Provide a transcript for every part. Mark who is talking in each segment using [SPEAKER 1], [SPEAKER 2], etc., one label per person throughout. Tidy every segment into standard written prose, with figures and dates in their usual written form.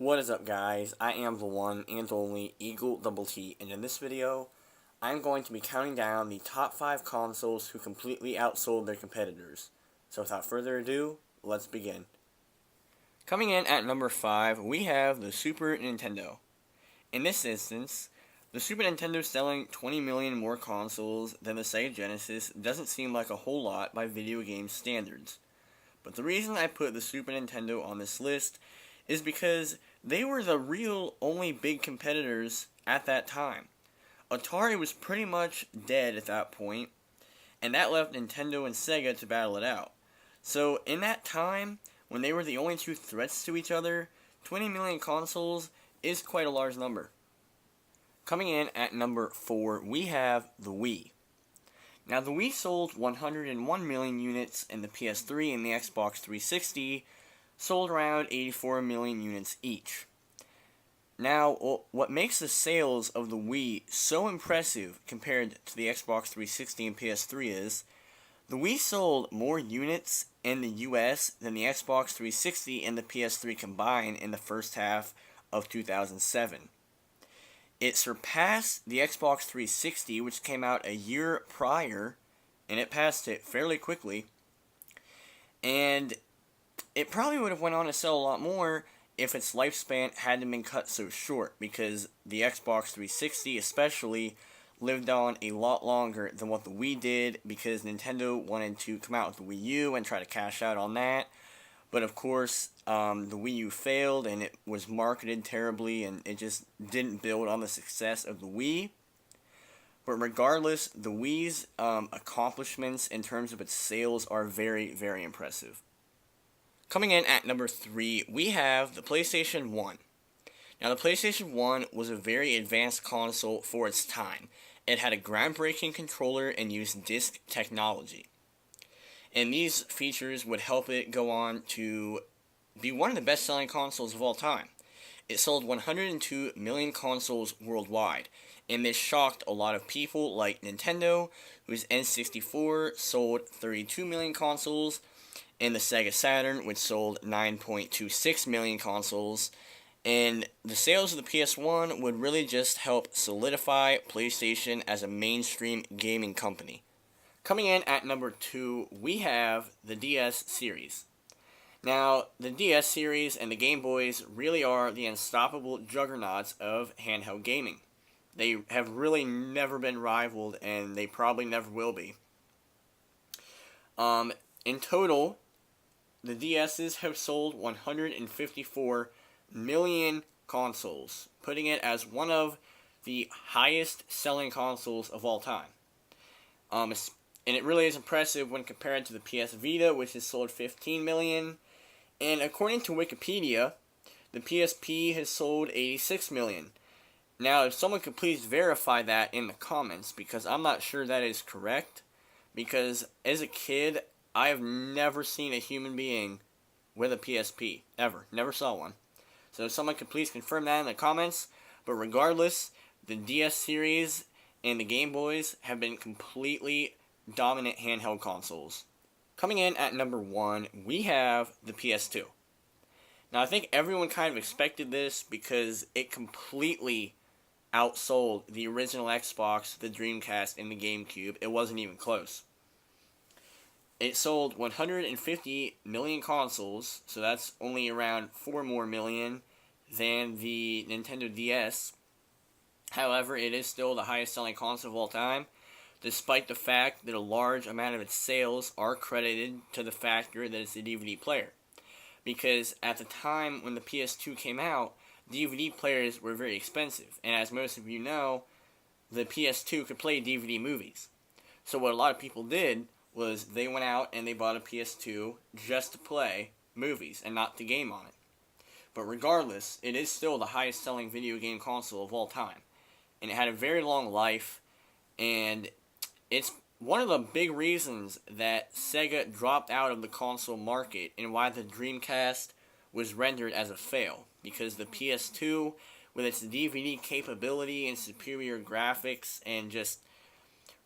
[SPEAKER 1] What is up, guys? I am the one and only Eagle Double T, and in this video, I'm going to be counting down the top 5 consoles who completely outsold their competitors. So without further ado, let's begin. Coming in at number 5, we have the Super Nintendo. In this instance, the Super Nintendo selling 20 million more consoles than the Sega Genesis doesn't seem like a whole lot by video game standards. But the reason I put the Super Nintendo on this list is because they were the real only big competitors at that time. Atari was pretty much dead at that point, and that left Nintendo and Sega to battle it out. So in that time, when they were the only two threats to each other, 20 million consoles is quite a large number. Coming in at number 4, we have the Wii. Now, the Wii sold 101 million units, and the PS3 and the Xbox 360 sold around 84 million units each. Now, what makes the sales of the Wii so impressive compared to the Xbox 360 and PS3 is, the Wii sold more units in the US than the Xbox 360 and the PS3 combined in the first half of 2007. It surpassed the Xbox 360, which came out a year prior, and it passed it fairly quickly. And it probably would have went on to sell a lot more if its lifespan hadn't been cut so short, because the Xbox 360 especially lived on a lot longer than what the Wii did, because Nintendo wanted to come out with the Wii U and try to cash out on that. But of course, the Wii U failed, and it was marketed terribly, and it just didn't build on the success of the Wii. But regardless, the Wii's accomplishments in terms of its sales are very, very impressive. Coming in at number 3, we have the PlayStation 1. Now, the PlayStation 1 was a very advanced console for its time. It had a groundbreaking controller and used disc technology. And these features would help it go on to be one of the best-selling consoles of all time. It sold 102 million consoles worldwide, and this shocked a lot of people like Nintendo, whose N64 sold 32 million consoles, and the Sega Saturn, which sold 9.26 million consoles. And the sales of the PS1 would really just help solidify PlayStation as a mainstream gaming company. Coming in at number 2, we have the DS series. Now, the DS series and the Game Boys really are the unstoppable juggernauts of handheld gaming. They have really never been rivaled, and they probably never will be. In total, the DS's have sold 154 million consoles, putting it as one of the highest selling consoles of all time. And it really is impressive when compared to the PS Vita, which has sold 15 million. And according to Wikipedia, the PSP has sold 86 million. Now, if someone could please verify that in the comments, because I'm not sure that is correct. Because as a kid, I have never seen a human being with a PSP, ever. Never saw one. So if someone could please confirm that in the comments. But regardless, the DS series and the Game Boys have been completely dominant handheld consoles. Coming in at number 1, we have the PS2. Now, I think everyone kind of expected this because it completely outsold the original Xbox, the Dreamcast, and the GameCube. It wasn't even close. It sold 150 million consoles, so that's only around 4 more million than the Nintendo DS. However, it is still the highest selling console of all time, despite the fact that a large amount of its sales are credited to the factor that it's a DVD player. Because at the time when the PS2 came out, DVD players were very expensive, and as most of you know, the PS2 could play DVD movies. So what a lot of people did was they went out and they bought a PS2 just to play movies and not to game on it. But regardless, it is still the highest selling video game console of all time. And it had a very long life, and it's one of the big reasons that Sega dropped out of the console market and why the Dreamcast was rendered as a fail. Because the PS2, with its DVD capability and superior graphics and just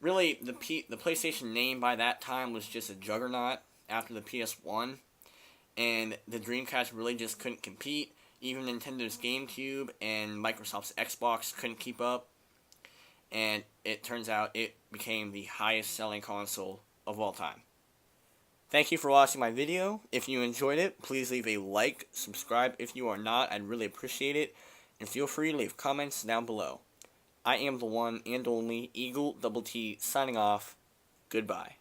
[SPEAKER 1] really, the PlayStation name by that time was just a juggernaut after the PS1, and the Dreamcast really just couldn't compete. Even Nintendo's GameCube and Microsoft's Xbox couldn't keep up, and it turns out it became the highest selling console of all time. Thank you for watching my video. If you enjoyed it, please leave a like, subscribe if you are not, I'd really appreciate it, and feel free to leave comments down below. I am the one and only Eagle Double T signing off. Goodbye.